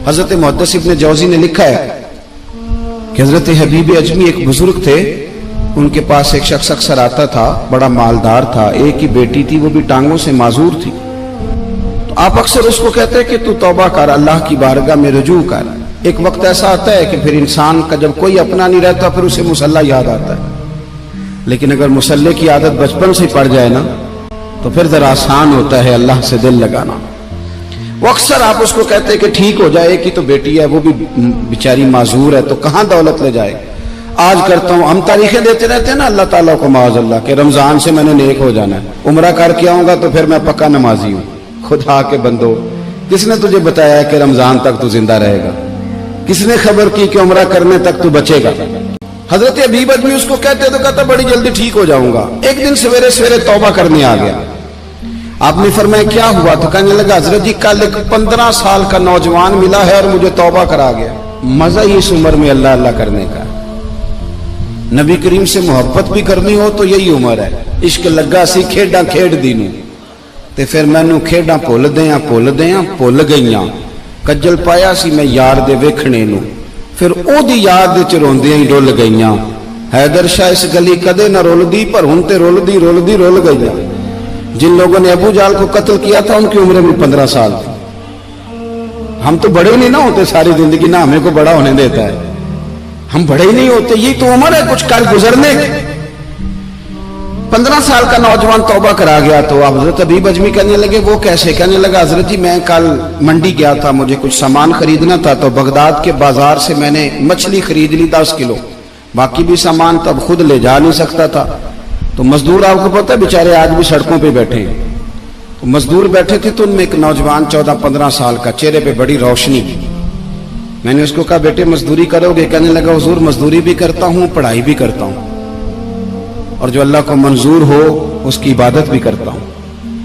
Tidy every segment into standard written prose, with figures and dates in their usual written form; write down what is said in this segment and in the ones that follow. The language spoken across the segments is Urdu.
حضرت محدث ابن جوزی نے لکھا ہے کہ حضرت حبیب اجمی ایک بزرگ تھے، ان کے پاس ایک شخص اکثر آتا تھا، بڑا مالدار تھا، ایک ہی بیٹی تھی، وہ بھی ٹانگوں سے معذور تھی۔ تو آپ اکثر اس کو کہتے کہ تو توبہ کر، اللہ کی بارگاہ میں رجوع کر۔ ایک وقت ایسا آتا ہے کہ پھر انسان کا جب کوئی اپنا نہیں رہتا پھر اسے مصلی یاد آتا ہے، لیکن اگر مصلی کی عادت بچپن سے پڑ جائے نا تو پھر ذرا آسان ہوتا ہے اللہ سے دل لگانا۔ وہ اکثر آپ اس کو کہتے کہ ٹھیک ہو جائے، ایک ہی تو بیٹی ہے، وہ بھی بیچاری معذور ہے، تو کہاں دولت لے جائے۔ آج کرتا ہوں، ہم تاریخیں دیتے رہتے ہیں نا اللہ تعالیٰ کو معاذ اللہ کہ رمضان سے میں نے نیک ہو جانا ہے، عمرہ کر کے آؤں گا تو پھر میں پکا نمازی ہوں۔ خدا کے بندو، کس نے تجھے بتایا کہ رمضان تک تو زندہ رہے گا؟ کس نے خبر کی کہ عمرہ کرنے تک تو بچے گا؟ حضرت حبیب اجمی اس کو کہتے تو کہتا بڑی جلدی ٹھیک ہو جاؤں گا۔ ایک دن سویرے سویرے توبہ کرنے آ گیا۔ آپ نے فرمایا کیا ہوا؟ تو کہنے لگا حضرت جی کل ایک 15 سال کا نوجوان ملا ہے اور مجھے توبہ کرا گیا۔ مزہ ہی اس عمر میں اللہ اللہ کرنے کا، نبی کریم سے محبت بھی کرنی ہو تو یہی عمر ہے۔ عشق لگا سی کھیڈاں کھیڈ دینوں تے پھر مینوں کھیڈاں بھول گئیاں، کجل پایا سی میں یار دے ویکھنے نوں، پھر او دی یاد وچ روندیاں ہی ڈل گئیاں۔ حیدر شاہ اس گلی کدے نہ رول دی، پر ہن تے رول گئیاں۔ جن لوگوں نے ابو جہل کو قتل کیا تھا ان کی عمر بھی 15 سال تھی۔ ہم تو بڑے نہیں نہ ہوتے ساری زندگی، نہ ہمیں کو بڑا ہونے دیتا ہے، ہم بڑے ہی نہیں ہوتے، یہ تو عمر ہے کچھ کل گزرنے کی۔ 15 سال کا نوجوان توبہ کرا گیا تو آپ حضرت حبیب اجمی کہنے لگے وہ کیسے؟ کہنے لگا حضرت جی میں کل منڈی گیا تھا، مجھے کچھ سامان خریدنا تھا، تو بغداد کے بازار سے میں نے مچھلی خرید لی 10 کلو، باقی بھی سامان تب خود لے جا نہیں سکتا تھا۔ تو مزدور آپ کو پتہ ہے بیچارے آج بھی سڑکوں پہ بیٹھے ہیں، تو مزدور بیٹھے تھے تو ان میں ایک نوجوان 14-15 سال کا، چہرے پہ بڑی روشنی۔ میں نے اس کو کہا بیٹے مزدوری کرو گے؟ کہنے لگا حضور مزدوری بھی کرتا ہوں، پڑھائی بھی کرتا ہوں، اور جو اللہ کو منظور ہو اس کی عبادت بھی کرتا ہوں۔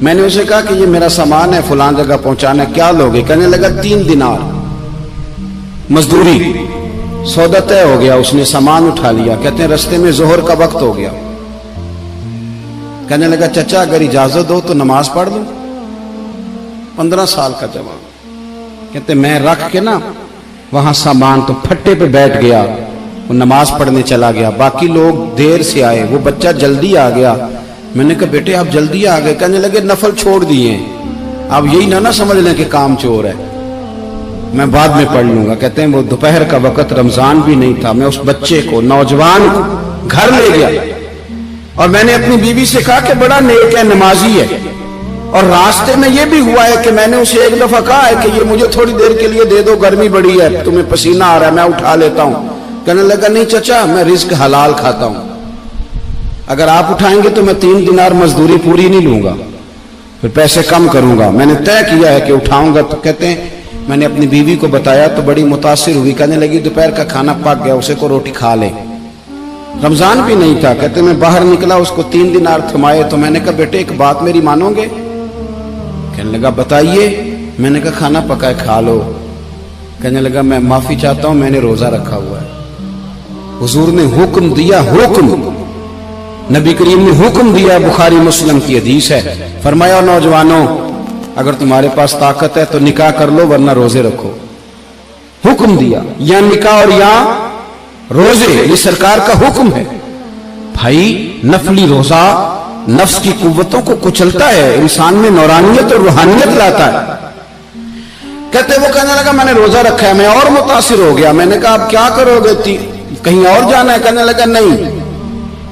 میں نے اسے کہا کہ یہ میرا سامان ہے فلاں جگہ پہنچانا ہے، کیا لوگے؟ کہنے لگا 3 دینار مزدوری۔ سودا طے ہو گیا، اس نے سامان اٹھا لیا۔ کہتے ہیں رستے میں ظہر کا وقت ہو گیا، کہنے لگا چچا اگر اجازت دو تو نماز پڑھ لوں۔ 15 سال کا جوان، کہتے میں رکھ کے نا وہاں سامان تو پھٹے پہ بیٹھ گیا، وہ نماز پڑھنے چلا گیا۔ باقی لوگ دیر سے آئے، وہ بچہ جلدی آ گیا۔ میں نے کہا بیٹے آپ جلدی آ گئے؟ کہنے لگے نفل چھوڑ دیے، آپ یہی نہ سمجھ لیں کہ کام چور ہے، میں بعد میں پڑھ لوں گا۔ کہتے ہیں وہ دوپہر کا وقت، رمضان بھی نہیں تھا، میں اس بچے کو نوجوان کو گھر لے گیا اور میں نے اپنی بیوی سے کہا کہ بڑا نیک ہے، نمازی ہے، اور راستے میں یہ بھی ہوا ہے کہ میں نے اسے ایک دفعہ کہا ہے کہ یہ مجھے تھوڑی دیر کے لیے دے دو، گرمی بڑی ہے، تمہیں پسینہ آ رہا ہے، میں اٹھا لیتا ہوں۔ کہنے لگا نہیں چچا میں رزق حلال کھاتا ہوں، اگر آپ اٹھائیں گے تو میں 3 دینار مزدوری پوری نہیں لوں گا، پھر پیسے کم کروں گا، میں نے طے کیا ہے کہ اٹھاؤں گا۔ تو کہتے ہیں میں نے اپنی بیوی کو بتایا تو بڑی متاثر ہوئی، کہنے لگی دوپہر کا کھانا پک گیا، اسے کو روٹی کھا لے، رمضان بھی نہیں تھا۔ کہتے میں باہر نکلا، اس کو 3 دینار تھمائے، تو میں نے کہا بیٹے ایک بات میری مانو گے؟ کہنے لگا بتائیے۔ میں نے کہا کھانا پکا ہے کھا لو۔ کہنے لگا میں معافی چاہتا ہوں، میں نے روزہ رکھا ہوا ہے۔ حضور نے حکم دیا، حکم نبی کریم نے حکم دیا، بخاری مسلم کی حدیث ہے، فرمایا نوجوانوں اگر تمہارے پاس طاقت ہے تو نکاح کر لو ورنہ روزے رکھو۔ حکم دیا، یا نکاح اور یا روزے، یہ سرکار کا حکم ہے۔ بھائی نفلی روزہ نفس کی قوتوں کو کچلتا ہے، انسان میں نورانیت اور روحانیت لاتا ہے۔ کہتے وہ کہنے لگا میں نے روزہ رکھا ہے، میں اور متاثر ہو گیا۔ میں نے کہا آپ کیا کرو گے؟ کہیں اور جانا ہے؟ کہنے لگا نہیں،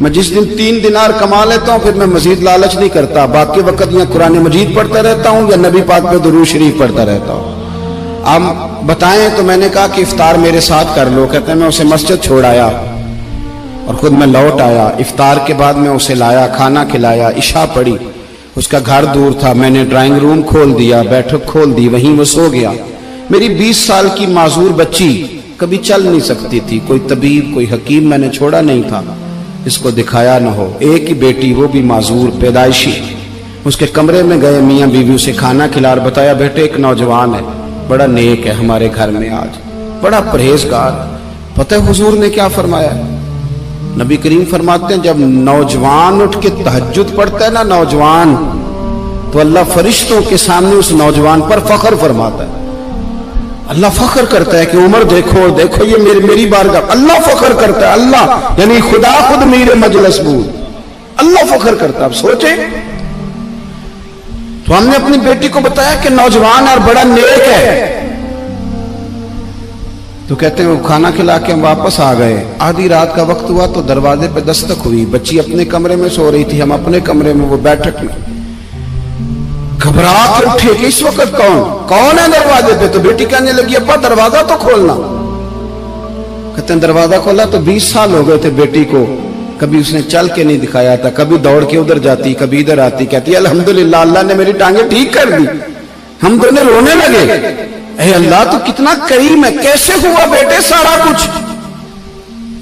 میں جس دن 3 دینار کما لیتا ہوں پھر میں مزید لالچ نہیں کرتا، باقی وقت یا قرآن مجید پڑھتا رہتا ہوں یا نبی پاک پہ درود شریف پڑھتا رہتا ہوں۔ آپ بتائیں؟ تو میں نے کہا کہ افطار میرے ساتھ کر لو۔ کہتے ہیں میں اسے مسجد چھوڑ آیا اور خود میں لوٹ آیا، افطار کے بعد میں اسے لایا، کھانا کھلایا، عشاء پڑھی، اس کا گھر دور تھا، میں نے ڈرائنگ روم کھول دیا، بیٹھک کھول دی، وہیں وہ سو گیا۔ میری 20 سال کی معذور بچی کبھی چل نہیں سکتی تھی، کوئی طبیب کوئی حکیم میں نے چھوڑا نہیں تھا اس کو دکھایا نہ ہو، ایک ہی بیٹی وہ بھی معذور پیدائشی۔ اس کے کمرے میں گئے، میاں بیوی اسے کھانا کھلا اور بتایا بیٹے ایک نوجوان ہے، بڑا نیک ہے ہمارے گھر میں، آج بڑا پرہیزگار۔ پتہ ہے حضور نے کیا فرمایا؟ نبی کریم فرماتے ہیں جب نوجوان اٹھ کے تہجد پڑھتا ہے نا نوجوان، تو اللہ فرشتوں کے سامنے اس نوجوان پر فخر فرماتا ہے۔ اللہ فخر کرتا ہے کہ عمر دیکھو دیکھو یہ میری بارگاہ. اللہ فخر کرتا ہے, اللہ یعنی خدا خود میرے مجلس بود, اللہ فخر کرتا ہے. اب سوچیں, تو ہم نے اپنی بیٹی کو بتایا کہ نوجوان اور بڑا نیک ہے, تو کہتے ہیں وہ کھانا کھلا کے ہم واپس آ گئے. آدھی رات کا وقت ہوا تو دروازے پہ دستک ہوئی. بچی اپنے کمرے میں سو رہی تھی, ہم اپنے کمرے میں, وہ بیٹھک میں. گھبرا کر اٹھے کہ اس وقت کون ہے دروازے پہ؟ تو بیٹی کہنے لگی ابا دروازہ تو کھولنا. کہتے ہیں دروازہ کھولا تو 20 سال ہو گئے تھے بیٹی کو, کبھی اس نے چل کے نہیں دکھایا تھا, کبھی دوڑ کے ادھر جاتی کبھی ادھر آتی. کہتی الحمدللہ اللہ نے میری ٹانگیں ٹھیک کر دی. ہم دونوں رونے لگے, اے اللہ تو کتنا کریم ہے, کیسے ہوا بیٹے سارا کچھ؟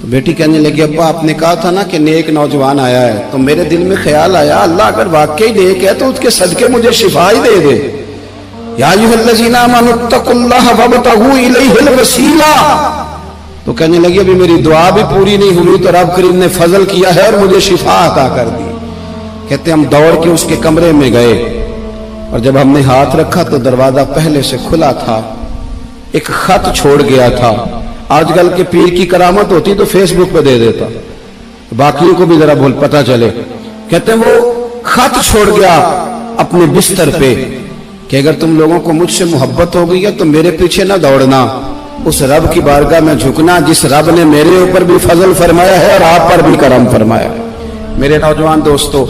تو بیٹی کہنے لگی ابا آپ نے کہا تھا نا کہ نیک نوجوان آیا ہے, تو میرے دل میں خیال آیا اللہ اگر واقعی نیک ہے تو اس کے صدقے مجھے شفا ہی دے دے. یا ایھا الذین آمنوا اتقوا اللہ وابتغوا الیہ الوسیلہ. تو کہنے لگی ابھی میری دعا بھی پوری نہیں ہوئی تو رب کریم نے فضل کیا ہے اور مجھے شفا عطا کر دی. کہتے ہم دوڑ کے اس کے کمرے میں گئے, اور جب ہم نے ہاتھ رکھا تو دروازہ پہلے سے کھلا تھا, ایک خط چھوڑ گیا تھا. آج کل کے پیر کی کرامت ہوتی تو فیس بک پہ دے دیتا, باقیوں کو بھی ذرا بول پتا چلے. کہتے ہیں وہ خط چھوڑ گیا اپنے بستر پہ کہ اگر تم لوگوں کو مجھ سے محبت ہو گئی ہے تو میرے پیچھے نہ دوڑنا, اس رب کی بارگاہ میں جھکنا جس رب نے میرے اوپر بھی فضل فرمایا ہے اور آپ پر بھی کرم فرمایا. میرے نوجوان دوستو,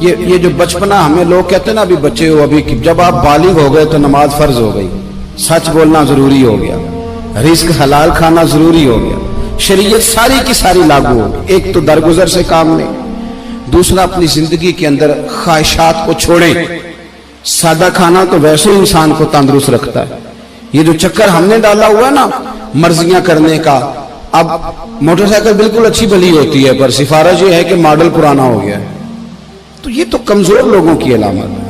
یہ جو بچپنا ہمیں لوگ کہتے ہیں نا ابھی بچے ہو, ابھی جب آپ بالغ ہو گئے تو نماز فرض ہو گئی, سچ بولنا ضروری ہو گیا, رزق حلال کھانا ضروری ہو گیا, شریعت ساری کی ساری لاگو ہو گئی. ایک تو درگزر سے کام لیں, دوسرا اپنی زندگی کے اندر خواہشات کو چھوڑیں. سادہ کھانا تو ویسے ہی انسان کو تندرست رکھتا ہے. یہ جو چکر ہم نے ڈالا ہوا ہے نا مرضیاں کرنے کا, اب موٹر سائیکل بالکل اچھی بھلی ہوتی ہے پر سفارش یہ ہے کہ ماڈل پرانا ہو گیا ہے, تو یہ تو کمزور لوگوں کی علامت ہے.